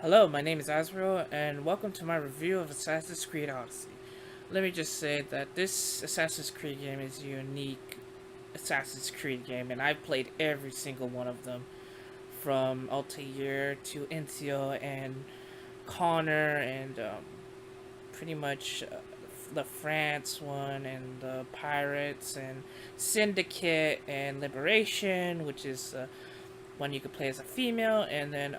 Hello, my name is Azrael, and welcome to my review of Assassin's Creed Odyssey. Let me just say that this Assassin's Creed game is a unique Assassin's Creed game, and I've played every single one of them, from Altair to Ezio and Connor, and pretty much the France one, and the Pirates, and Syndicate, and Liberation, which is one you could play as a female, and then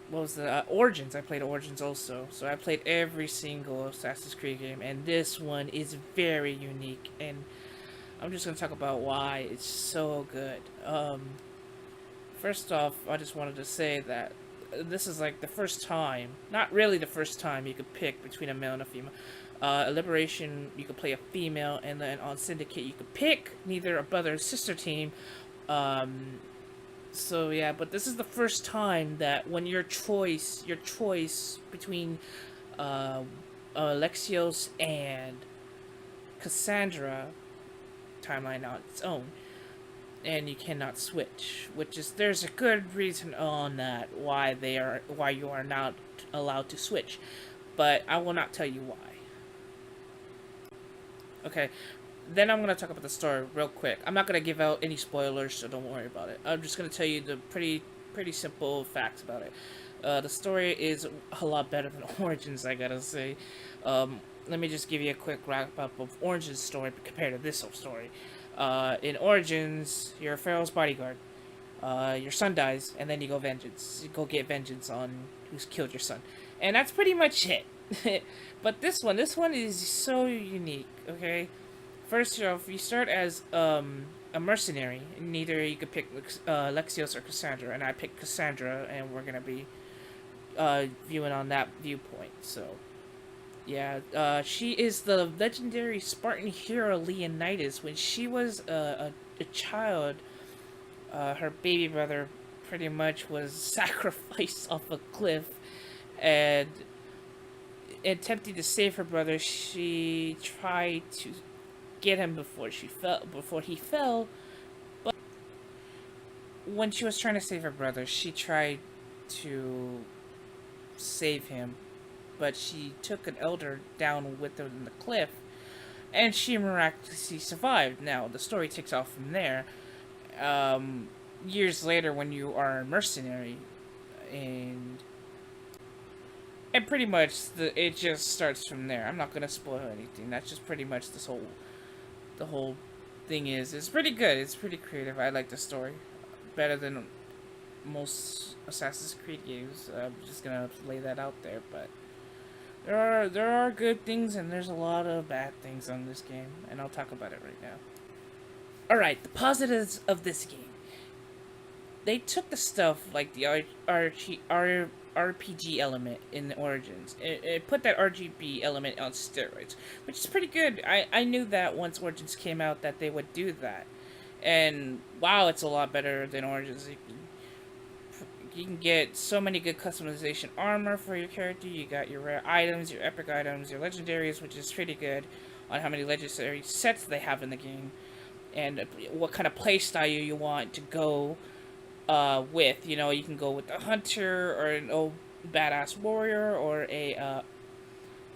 what was the Origins? I played Origins also, so I played every single Assassin's Creed game, and this one is very unique. And I'm just gonna talk about why it's so good. First off, I just wanted to say that this is like the first time, not really the first time, you could pick between a male and a female. Liberation, you could play a female, and then on Syndicate, you could pick neither a brother or sister team. Um, so yeah, but this is the first time that when your choice between uh, Alexios and Cassandra timeline on its own, and you cannot switch. Which is there's a good reason on that why you are not allowed to switch, but I will not tell you why. Okay, then I'm gonna talk about the story real quick. I'm not gonna give out any spoilers, so don't worry about it. I'm just gonna tell you the pretty simple facts about it. The story is a lot better than Origins, I gotta say. Let me just give you a quick wrap up of Origins' story compared to this story. In Origins, you're Pharaoh's bodyguard. Your son dies, and then you go vengeance. You go get vengeance on who's killed your son, and that's pretty much it. But this one is so unique. Okay, first off, you start as a mercenary. Neither you could pick Lexios or Cassandra, and I picked Cassandra, and we're gonna be viewing on that viewpoint. So yeah, she is the legendary Spartan hero Leonidas. When she was a child, her baby brother pretty much was sacrificed off a cliff, and attempting to save her brother, she tried to get him before he fell. But when she was trying to save her brother, she tried to save him, but she took an elder down with her in the cliff, and she miraculously survived. Now the story takes off from there. Years later, when you are a mercenary, and pretty much it just starts from there. I'm not gonna spoil anything. That's just pretty much the whole thing is. It's pretty good. It's pretty creative. I like the story better than most Assassin's Creed games. I'm just gonna lay that out there, but there are good things and there's a lot of bad things on this game, and I'll talk about it right now. All right, the positives of this game. They took the stuff like the RPG element in the Origins. It put that RGB element on steroids, which is pretty good. I knew that once Origins came out that they would do that, and wow, it's a lot better than Origins. You can get so many good customization armor for your character. You got your rare items, your epic items, your legendaries, which is pretty good on how many legendary sets they have in the game, and what kind of playstyle you want to go with. You know, you can go with a hunter or an old badass warrior or a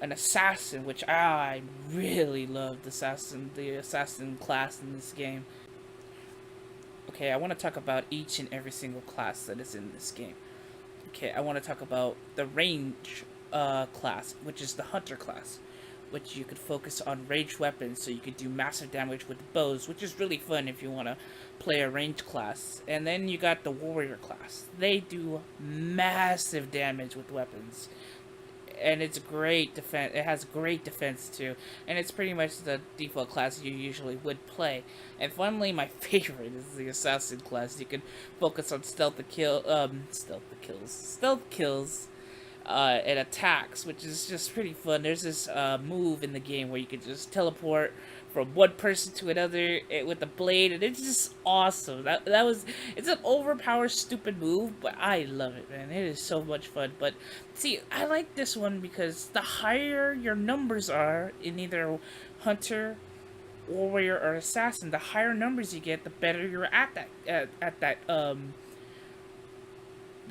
an assassin, which I really loved the assassin class in this game. Okay, I want to talk about each and every single class that is in this game. Okay, I want to talk about the range class, which is the hunter class, which you could focus on ranged weapons, so you could do massive damage with bows, which is really fun if you want to play a ranged class. And then you got the warrior class. They do massive damage with weapons, and it's great defense. It has great defense too, and it's pretty much the default class you usually would play. And finally, my favorite is the assassin class. You can focus on stealth kills, and attacks, which is just pretty fun. There's this move in the game where you can just teleport from one person to another with a blade, and it's just awesome. It's an overpowered, stupid move, but I love it, man. It is so much fun. But see, I like this one because the higher your numbers are in either hunter, warrior, or assassin, the higher numbers you get, the better you're at that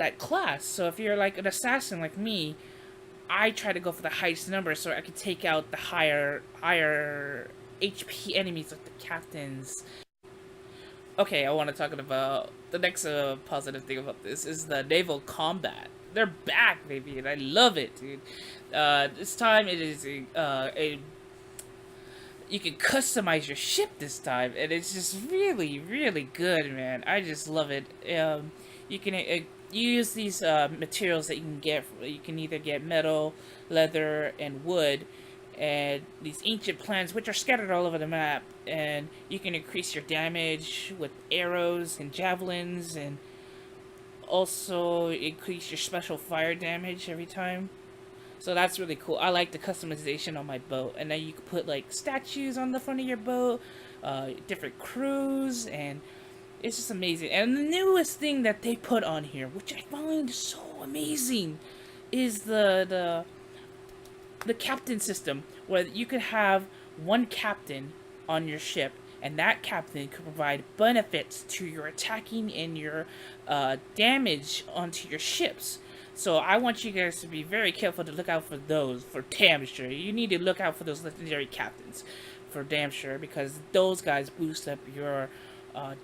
that class. So if you're like an assassin like me, I try to go for the highest number so I can take out the higher HP enemies like the captains. Okay, I want to talk about the next positive thing about this is the naval combat. They're back, baby, and I love it, dude. This time it is a you can customize your ship this time, and it's just really, really good, man. I just love it. You can you use these materials that you can get. You can either get metal, leather, and wood, and these ancient plants, which are scattered all over the map. And you can increase your damage with arrows and javelins, and also increase your special fire damage every time. So that's really cool. I like the customization on my boat. And then you can put like statues on the front of your boat, different crews, and it's just amazing. And the newest thing that they put on here, which I find so amazing, is the captain system, where you could have one captain on your ship, and that captain could provide benefits to your attacking and your damage onto your ships. So I want you guys to be very careful to look out for those, for damn sure. You need to look out for those legendary captains, for damn sure, because those guys boost up your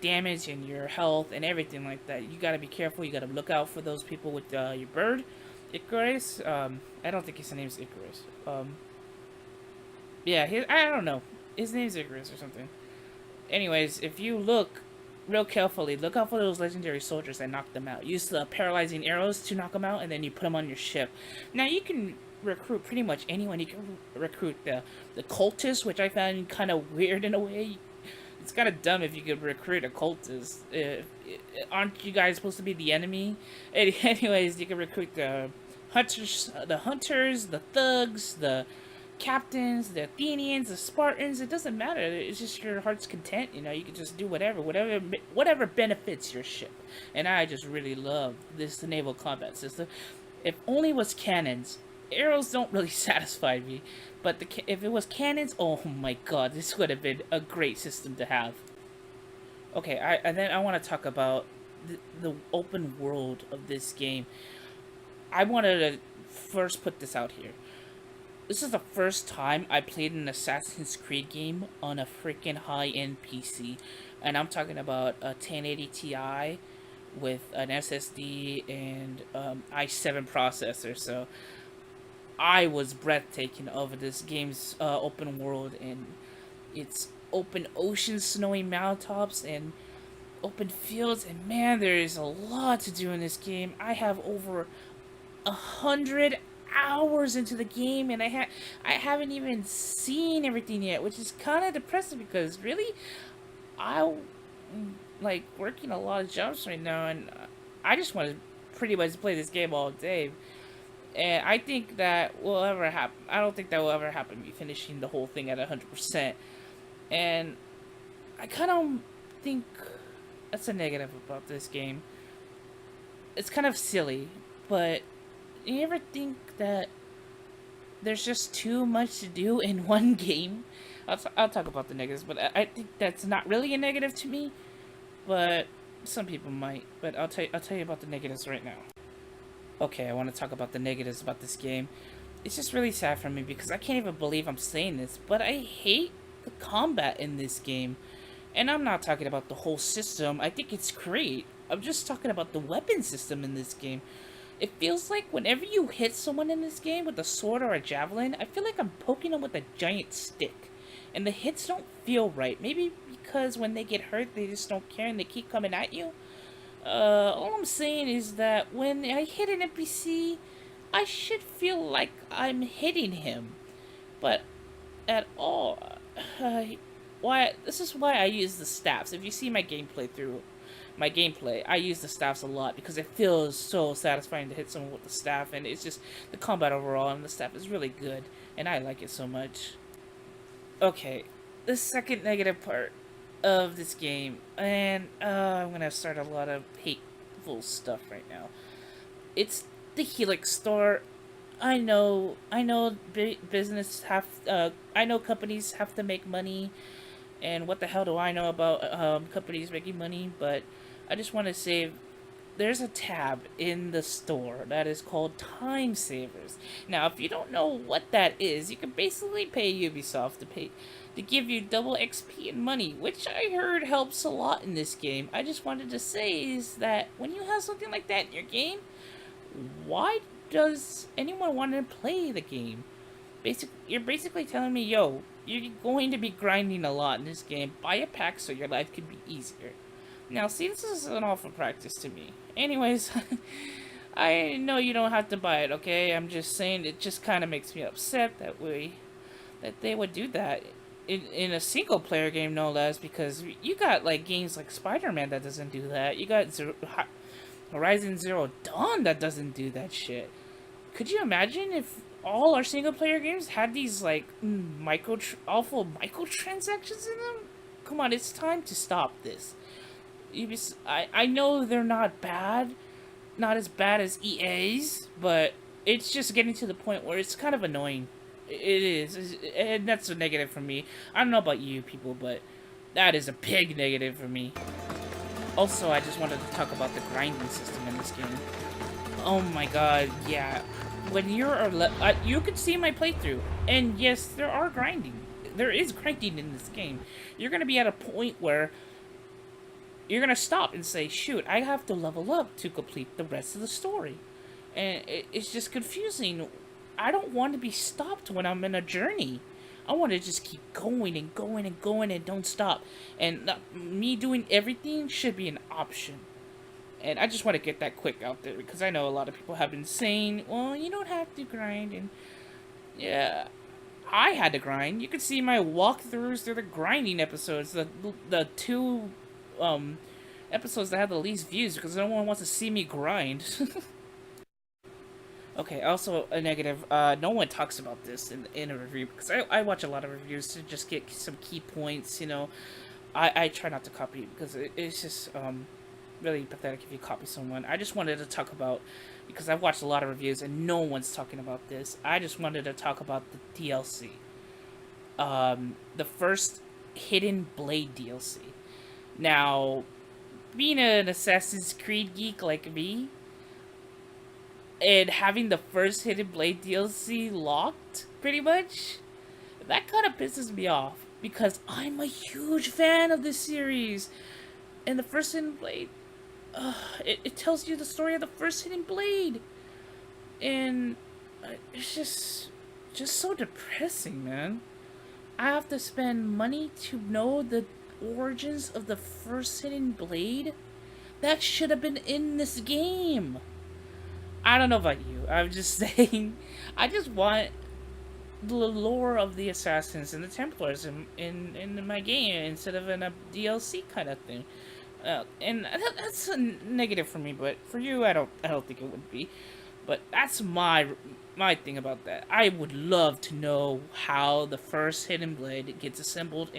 damage and your health and everything like that. You gotta be careful. You gotta look out for those people with your bird, Icarus. I don't think his name's Icarus. Yeah, I don't know. His name's Icarus or something. Anyways, if you look real carefully, look out for those legendary soldiers and knock them out. Use the paralyzing arrows to knock them out, and then you put them on your ship. Now you can recruit pretty much anyone. You can recruit the cultists, which I found kind of weird in a way. It's kind of dumb if you could recruit a cultist. Aren't you guys supposed to be the enemy? Anyways, you can recruit the hunters, the thugs, the captains, the Athenians, the Spartans. It doesn't matter. It's just your heart's content. You know, you can just do whatever benefits your ship. And I just really love this naval combat system. If only it was cannons. Arrows don't really satisfy me, but if it was cannons, oh my god, this would have been a great system to have. Okay, and then I want to talk about the open world of this game. I wanted to first put this out here. This is the first time I played an Assassin's Creed game on a freaking high-end PC. And I'm talking about a 1080 Ti with an SSD and i7 processor. So I was breathtaking over this game's open world, and its open ocean, snowy mountaintops, and open fields. And man, there is a lot to do in this game. I have over 100 hours into the game, and I haven't even seen everything yet, which is kind of depressing because really, I'm like working a lot of jobs right now, and I just want to pretty much play this game all day. And I think that will ever happen. I don't think that will ever happen. Me finishing the whole thing at 100%, and I kind of think that's a negative about this game. It's kind of silly, but you ever think that there's just too much to do in one game? I'll talk about the negatives, but I think that's not really a negative to me. But some people might. But I'll tell you about the negatives right now. Okay, I want to talk about the negatives about this game. It's just really sad for me because I can't even believe I'm saying this, but I hate the combat in this game. And I'm not talking about the whole system. I think it's great. I'm just talking about the weapon system in this game. It feels like whenever you hit someone in this game with a sword or a javelin, I feel like I'm poking them with a giant stick. And the hits don't feel right. Maybe because when they get hurt, they just don't care and they keep coming at you. All I'm saying is that when I hit an NPC, I should feel like I'm hitting him. But at all, this is why I use the staffs. If you see my gameplay, I use the staffs a lot because it feels so satisfying to hit someone with the staff, and it's just the combat overall and the staff is really good, and I like it so much. Okay, the second negative part of this game, and I'm gonna start a lot of hateful stuff right now. It's the Helix store. I know, business I know companies have to make money, and what the hell do I know about companies making money? But I just want to say, there's a tab in the store that is called Time Savers. Now, if you don't know what that is, you can basically pay Ubisoft to give you double XP and money, which I heard helps a lot in this game. I just wanted to say is that when you have something like that in your game, why does anyone want to play the game? You're basically telling me, yo, you're going to be grinding a lot in this game. Buy a pack so your life can be easier. Now, see, this is an awful practice to me. Anyways, I know you don't have to buy it, okay? I'm just saying it just kind of makes me upset that they would do that in a single player game, no less, because you got like games like Spider-Man that doesn't do that. You got Horizon Zero Dawn that doesn't do that shit. Could you imagine if all our single player games had these like awful microtransactions in them? Come on, it's time to stop this. I know they're not bad, not as bad as EA's, but it's just getting to the point where it's kind of annoying. It is, and that's a negative for me. I don't know about you people, but that is a big negative for me. Also, I just wanted to talk about the grinding system in this game. Oh my god, yeah. When you're you can see my playthrough, and yes, there are grinding. There is grinding in this game. You're gonna be at a point where you're gonna stop and say, shoot, I have to level up to complete the rest of the story. And it's just confusing. I don't want to be stopped when I'm in a journey. I want to just keep going and going and going and don't stop. And me doing everything should be an option. And I just want to get that quick out there because I know a lot of people have been saying, well, you don't have to grind. And yeah, I had to grind. You could see my walkthroughs through the grinding episodes, the two episodes that have the least views because no one wants to see me grind. Okay, also a negative. No one talks about this in a review because I watch a lot of reviews to just get some key points. You know, I try not to copy because it's just really pathetic if you copy someone. I just wanted to talk about because I've watched a lot of reviews and no one's talking about this. I just wanted to talk about the DLC. The first Hidden Blade DLC. Now, being an Assassin's Creed geek like me, and having the first Hidden Blade DLC locked, pretty much, that kind of pisses me off. Because I'm a huge fan of this series. And the first Hidden Blade, it tells you the story of the first Hidden Blade. And it's just so depressing, man. I have to spend money to know the origins of the first Hidden Blade? That should have been in this game. I don't know about you. I'm just saying. I just want the lore of the Assassins and the Templars in my game instead of in a DLC kind of thing. And that's a negative for me, but for you, I don't think it would be. But that's my thing about that. I would love to know how the first Hidden Blade gets assembled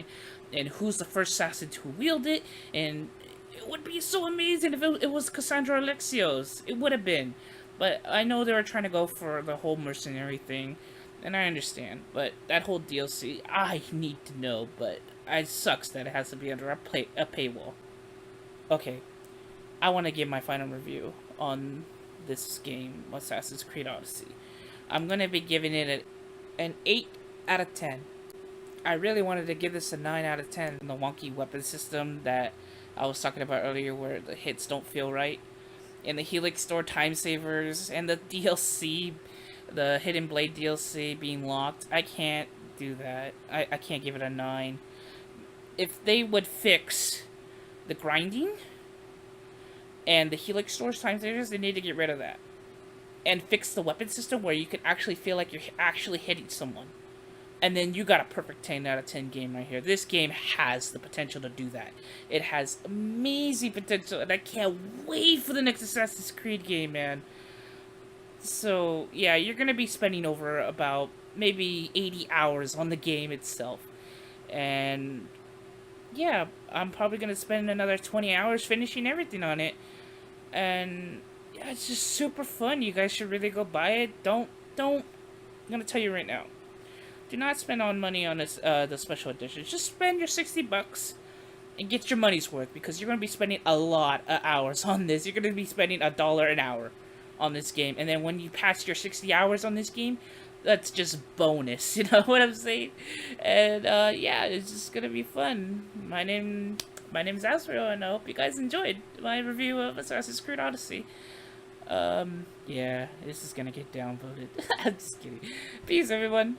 and who's the first assassin to wield it. And it would be so amazing if it was Cassandra Alexios. It would have been. But I know they were trying to go for the whole mercenary thing, and I understand. But that whole DLC, I need to know, but it sucks that it has to be under a paywall. Okay, I want to give my final review on this game, Assassin's Creed Odyssey. I'm going to be giving it an 8 out of 10. I really wanted to give this a 9 out of 10. The wonky weapon system that I was talking about earlier where the hits don't feel right. And the Helix Store time savers and the DLC, the Hidden Blade DLC being locked. I can't do that. I can't give it a 9. If they would fix the grinding and the Helix Store's time savers, they need to get rid of that. And fix the weapon system where you can actually feel like you're actually hitting someone. And then you got a perfect 10 out of 10 game right here. This game has the potential to do that. It has amazing potential, and I can't wait for the next Assassin's Creed game, man. So, yeah, you're going to be spending over about maybe 80 hours on the game itself. And, yeah, I'm probably going to spend another 20 hours finishing everything on it. And, yeah, it's just super fun. You guys should really go buy it. I'm going to tell you right now. Do not spend on money on this, the special edition. Just spend your $60 and get your money's worth, because you're gonna be spending a lot of hours on this. You're gonna be spending $1 an hour on this game, and then when you pass your 60 hours on this game, that's just bonus. You know what I'm saying? And yeah, it's just gonna be fun. My name is Asriel, and I hope you guys enjoyed my review of Assassin's Creed Odyssey. Yeah, this is gonna get downvoted. I'm just kidding. Peace, everyone.